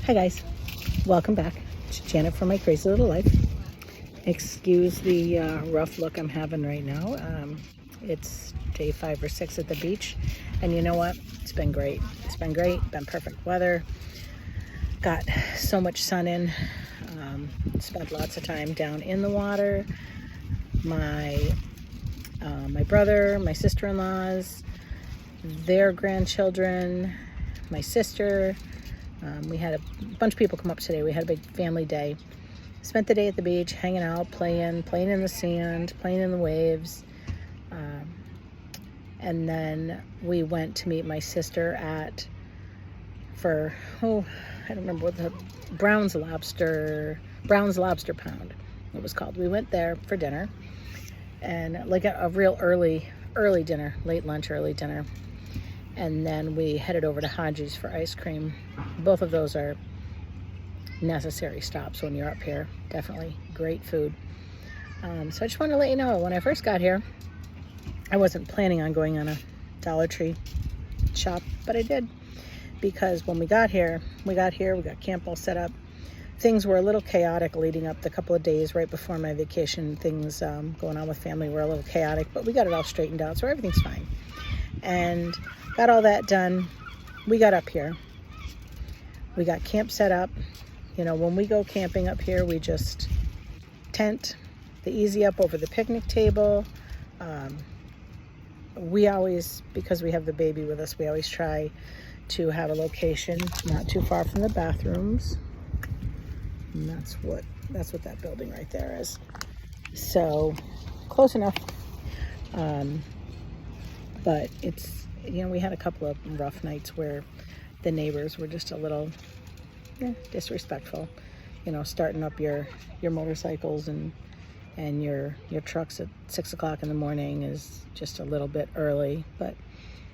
Hi guys, welcome back to Janet for My Crazy Little Life. Excuse the rough look I'm having right now. It's day 5 or 6 at the beach, and you know what? It's been great. It's been great. Been perfect weather. Got so much sun in. Spent lots of time down in the water. My brother, my sister-in-laws, their grandchildren, my sister. We had a bunch of people come up today. We had a big family day. Spent the day at the beach, hanging out, playing in the sand, playing in the waves. And then we went to meet my sister I don't remember what the Brown's Lobster Pound it was called. We went there for dinner, and like a real early dinner, late lunch, early dinner. And then we headed over to Haji's for ice cream. Both of those are necessary stops when you're up here. Definitely great food. So I just wanted to let you know, when I first got here, I wasn't planning on going on a Dollar Tree shop, but I did, because when we got here, we got camp all set up. Things were a little chaotic leading up the couple of days right before my vacation. Things going on with family were a little chaotic, but we got it all straightened out, so everything's fine. And got all that done. We got up here. We got camp set up. You know, when we go camping up here, we just tent the easy up over the picnic table. We always, because we have the baby with us, we always try to have a location not too far from the bathrooms. And that's what that building right there is. So close enough. But it's, you know, we had a couple of rough nights where the neighbors were just a little disrespectful. You know, starting up your motorcycles and your trucks at 6 o'clock in the morning is just a little bit early, but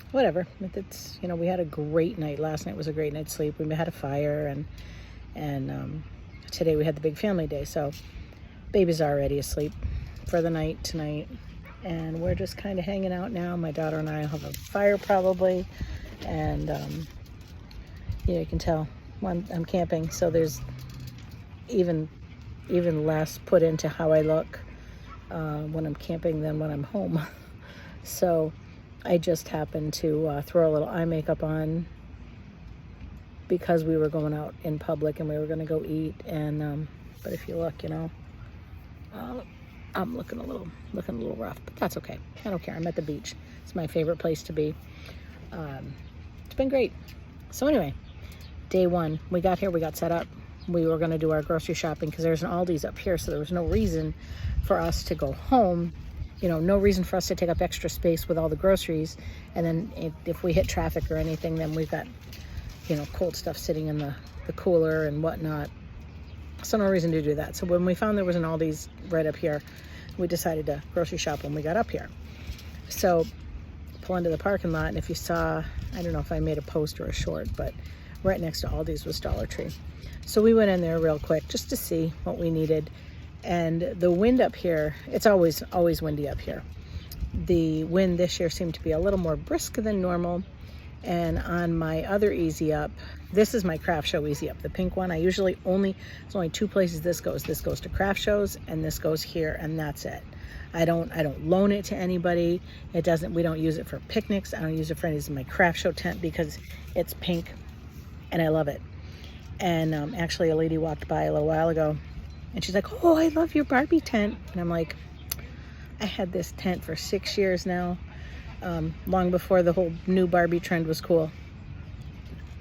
whatever. It's, you know, we had a great night. Last night was a great night's sleep. We had a fire, and today we had the big family day. So baby's already asleep for the night tonight. And we're just kind of hanging out now. My daughter and I will have a fire probably. And, you know, you can tell when I'm camping. So there's even less put into how I look when I'm camping than when I'm home. So I just happened to throw a little eye makeup on because we were going out in public and we were going to go eat. And, but if you look, you know, I'm looking a little rough, but that's okay. I don't care. I'm at the beach. It's my favorite place to be. It's been great. So anyway, day 1, we got here, we got set up. We were going to do our grocery shopping because there's an Aldi's up here, so there was no reason for us to go home. You know, no reason for us to take up extra space with all the groceries. And then if we hit traffic or anything, then we've got, you know, cold stuff sitting in the cooler and whatnot. So no reason to do that. So when we found there was an Aldi's right up here, we decided to grocery shop when we got up here. So pull into the parking lot, and if you saw, I don't know if I made a post or a short, but right next to Aldi's was Dollar Tree. So we went in there real quick just to see what we needed. And the wind up here, it's always windy up here. The wind this year seemed to be a little more brisk than normal. And on my other Easy Up, this is my craft show Easy Up, the pink one. There's only 2 places this goes. This goes to craft shows, and this goes here, and that's it. I don't loan it to anybody. We don't use it for picnics. I don't use it for any of my craft show tent because it's pink and I love it. And actually a lady walked by a little while ago and she's like, "Oh, I love your Barbie tent." And I'm like, I had this tent for 6 years now. Long before the whole new Barbie trend was cool,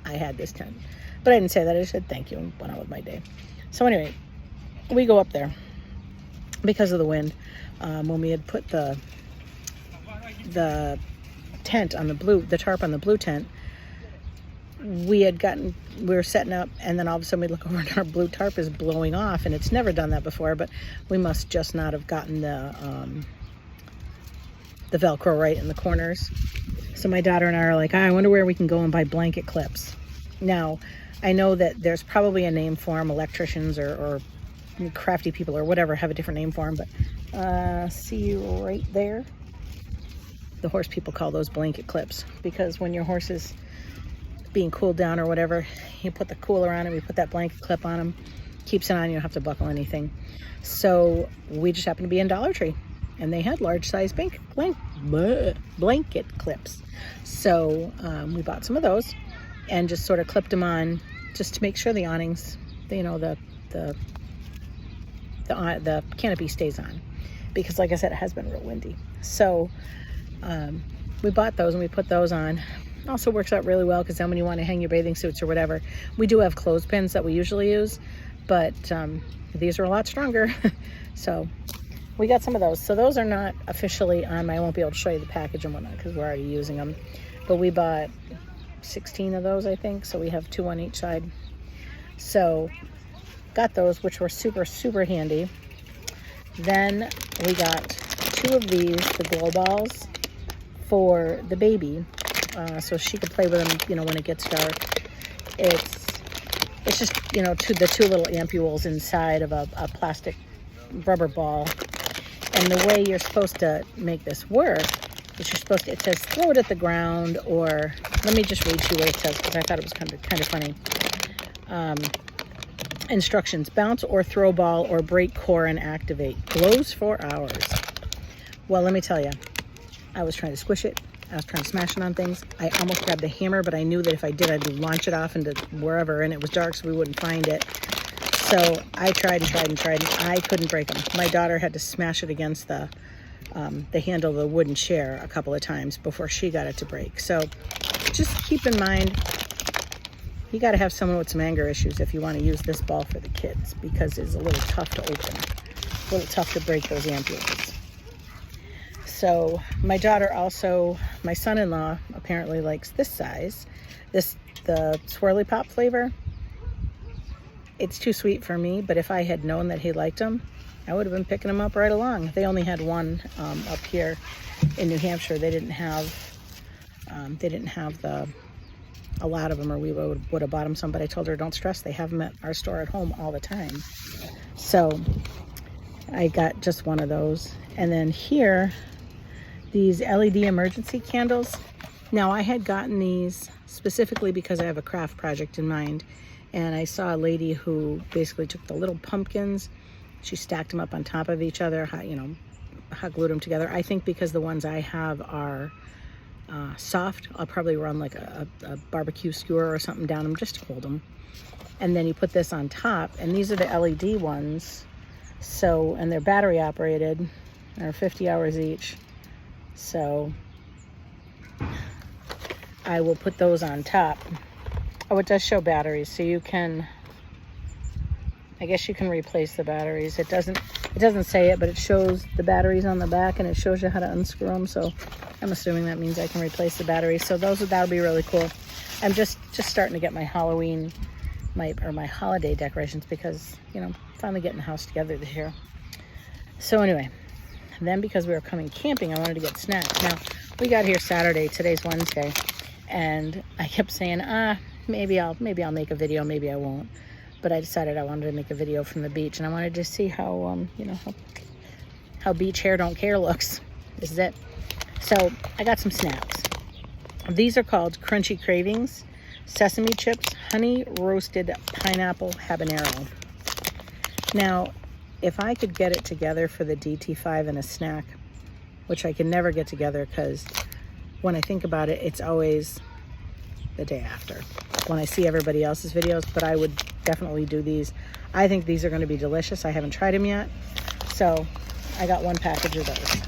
I had this tent. But I didn't say that. I just said thank you and went on with my day. So anyway, we go up there because of the wind. When we had put the tent on the tarp on the blue tent, we were setting up, and then all of a sudden we look over and our blue tarp is blowing off, and it's never done that before, but we must just not have gotten the Velcro right in the corners. So my daughter and I are like, I wonder where we can go and buy blanket clips. Now, I know that there's probably a name for them. Electricians or crafty people or whatever have a different name for them, but see right there? The horse people call those blanket clips, because when your horse is being cooled down or whatever, you put the cooler on it, we put that blanket clip on them, keeps it on, you don't have to buckle anything. So we just happened to be in Dollar Tree, and they had large size blanket clips. So we bought some of those and just sort of clipped them on just to make sure the awnings, you know, the canopy stays on, because like I said, it has been real windy. So we bought those and we put those on. Also works out really well, because then when you want to hang your bathing suits or whatever, we do have clothespins that we usually use, but these are a lot stronger. So we got some of those. So those are not officially on I won't be able to show you the package and whatnot because we're already using them, but we bought 16 of those, I think, so we have 2 on each side. So got those, which were super, super handy. Then we got 2 of these, the glow balls, for the baby, so she could play with them, you know, when it gets dark. It's just, you know, the 2 little ampules inside of a plastic rubber ball. And the way you're supposed to make this work is you're supposed to, it says throw it at the ground, or let me just read to you what it says, because I thought it was kind of funny. Instructions: bounce or throw ball or break core and activate. Glows for hours. Well, let me tell you, I was trying to squish it. I was trying to smash it on things. I almost grabbed the hammer, but I knew that if I did, I'd launch it off into wherever, and it was dark, so we wouldn't find it. So I tried and tried and tried, and I couldn't break them. My daughter had to smash it against the handle of the wooden chair a couple of times before she got it to break. So just keep in mind, you got to have someone with some anger issues if you want to use this ball for the kids, because it's a little tough to open, a little tough to break those ampules. So my daughter also, my son-in-law apparently likes this size, the Swirly Pop flavor. It's too sweet for me, but if I had known that he liked them, I would have been picking them up right along. They only had one up here in New Hampshire. They didn't have a lot of them, or we would have bought them some, but I told her, don't stress, they have them at our store at home all the time. So I got just one of those. And then here, these LED emergency candles. Now, I had gotten these specifically because I have a craft project in mind, and I saw a lady who basically took the little pumpkins, she stacked them up on top of each other, you know, hot glued them together. I think because the ones I have are soft, I'll probably run like a barbecue skewer or something down them just to hold them. And then you put this on top, and these are the LED ones. So, and they're battery operated, they're 50 hours each. So I will put those on top. Oh, it does show batteries, so you can, I guess you can replace the batteries. It doesn't say it, but it shows the batteries on the back, and it shows you how to unscrew them. So I'm assuming that means I can replace the batteries. So that'll be really cool. I'm just starting to get my Halloween, my holiday decorations, because, you know, finally getting the house together this year. So anyway, then because we were coming camping, I wanted to get snacks. Now, we got here Saturday, today's Wednesday, and I kept saying, maybe I'll make a video, maybe I won't. But I decided I wanted to make a video from the beach, and I wanted to see how, you know, how beach hair don't care looks. This is it. So I got some snacks. These are called Crunchy Cravings, sesame chips, honey roasted pineapple habanero. Now, if I could get it together for the DT5 and a snack, which I can never get together because when I think about it, it's always the day after when I see everybody else's videos, but I would definitely do these. I think these are going to be delicious. I haven't tried them yet, so I got 1 package of those.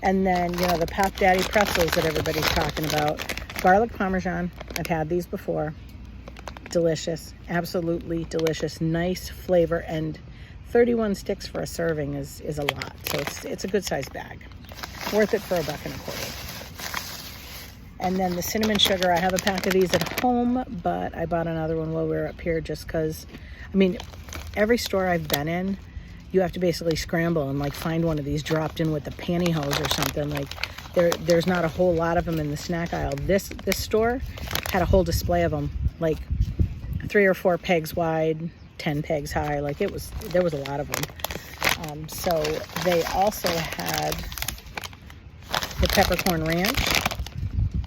And then, you know, the Pop Daddy pretzels that everybody's talking about. Garlic Parmesan. I've had these before. Delicious. Absolutely delicious. Nice flavor, and 31 sticks for a serving is a lot. So it's a good sized bag. Worth it for $1.25. And then the cinnamon sugar. I have a pack of these at home, but I bought another one while we were up here just because, I mean, every store I've been in, you have to basically scramble and like find one of these dropped in with the pantyhose or something. Like there's not a whole lot of them in the snack aisle. This store had a whole display of them, like 3 or 4 pegs wide, 10 pegs high. Like there was a lot of them. So they also had the peppercorn ranch.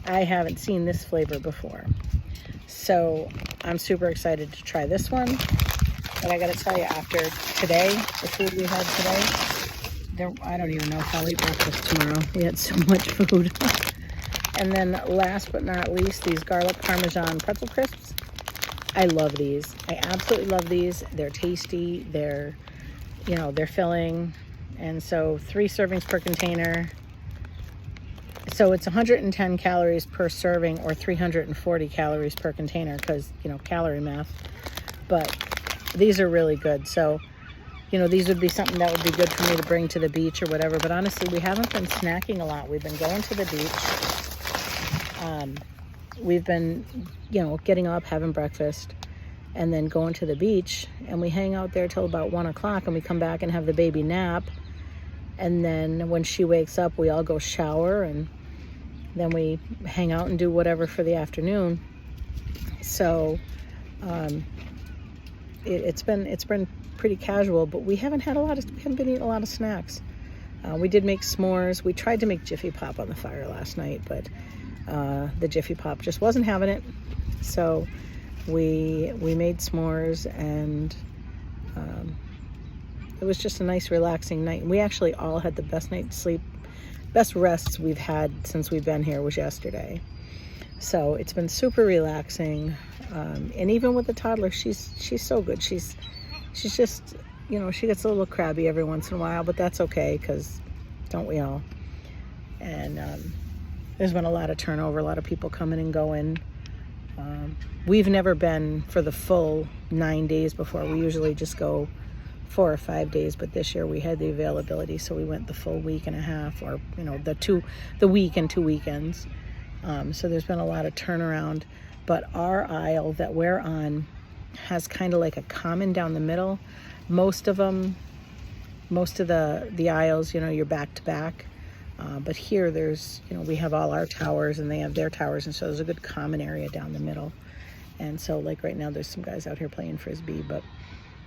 I haven't seen this flavor before. So I'm super excited to try this one. But I gotta tell you, after today, the food we had today, I don't even know if I'll eat breakfast tomorrow. We had so much food. And then last but not least, these garlic parmesan pretzel crisps. I love these. I absolutely love these. They're tasty. They're filling. And so 3 servings per container. So it's 110 calories per serving or 340 calories per container because, calorie math. But these are really good. So, these would be something that would be good for me to bring to the beach or whatever. But honestly, we haven't been snacking a lot. We've been going to the beach. We've been, getting up, having breakfast, and then going to the beach. And we hang out there till about 1 o'clock, and we come back and have the baby nap. And then when she wakes up, we all go shower, and then we hang out and do whatever for the afternoon. So it's been pretty casual, but we haven't been eating a lot of snacks. We did make s'mores. We tried to make Jiffy Pop on the fire last night, but the Jiffy Pop just wasn't having it. So we made s'mores, and it was just a nice relaxing night. We actually all had the best night's sleep, best rests we've had since we've been here was yesterday. So it's been super relaxing. And even with the toddler, she's so good. She's just, she gets a little crabby every once in a while, but that's okay, because don't we all? And there's been a lot of turnover, a lot of people coming and going. We've never been for the full 9 days before. We usually just go 4 or 5 days, but this year we had the availability, so we went the full week and a half, or the week and 2 weekends. So there's been a lot of turnaround, but our aisle that we're on has kind of like a common down the middle. Most of the aisles, you're back to back. But here there's, we have all our towers and they have their towers. And so there's a good common area down the middle. And so like right now there's some guys out here playing Frisbee, but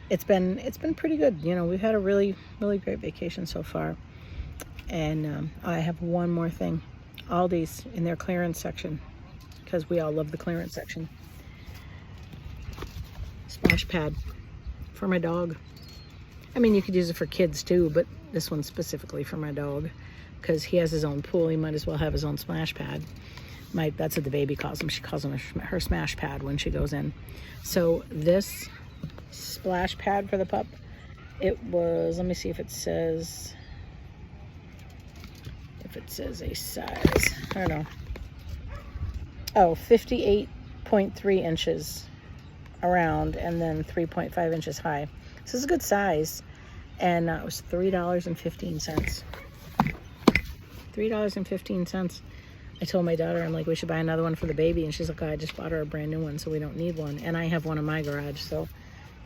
it's been pretty good. We've had a really, really great vacation so far. And I have one more thing. Aldi's in their clearance section, because we all love the clearance section. Splash pad for my dog. I mean, you could use it for kids too, but this one's specifically for my dog because he has his own pool. He might as well have his own splash pad. That's what the baby calls him. She calls him her smash pad when she goes in. So this splash pad for the pup, it was, let me see if it says a size. I don't know. Oh, 58.3 inches around and then 3.5 inches high. So it's a good size. And it was $3.15. $3.15. I told my daughter, I'm like, we should buy another one for the baby. And she's like, oh, I just bought her a brand new one, so we don't need one. And I have one in my garage, so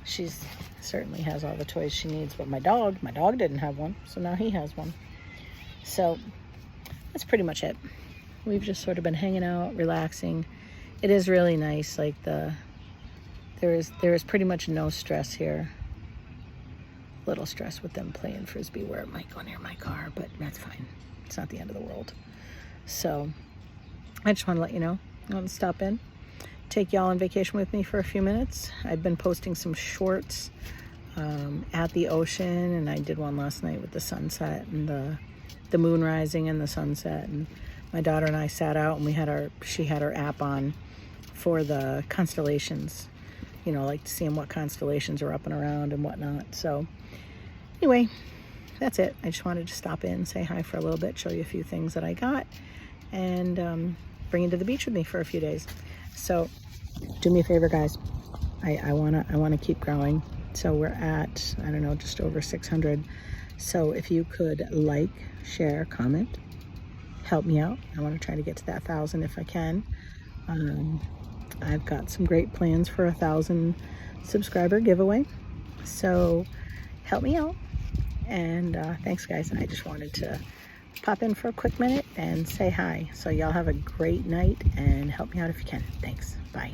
she's certainly has all the toys she needs. But my dog didn't have one, so now he has one. So that's pretty much it. We've just sort of been hanging out, relaxing. It is really nice. Like there is pretty much no stress here. Little stress with them playing Frisbee where it might go near my car, but that's fine. It's not the end of the world. So I just want to let you know, I want to stop in, take y'all on vacation with me for a few minutes. I've been posting some shorts at the ocean, and I did one last night with the sunset and the moon rising and the sunset. And my daughter and I sat out, and she had her app on for the constellations, like seeing what constellations are up and around and whatnot. So anyway, that's it. I just wanted to stop in, say hi for a little bit, show you a few things that I got, and bring you to the beach with me for a few days. So do me a favor, guys. I wanna keep growing. So we're at, I don't know, just over 600. So if you could like, share, comment, help me out. I want to try to get to that 1,000 if I can. I've got some great plans for 1,000 subscriber giveaway. So help me out. And thanks, guys. I just wanted to pop in for a quick minute and say hi. So y'all have a great night, and help me out if you can. Thanks. Bye.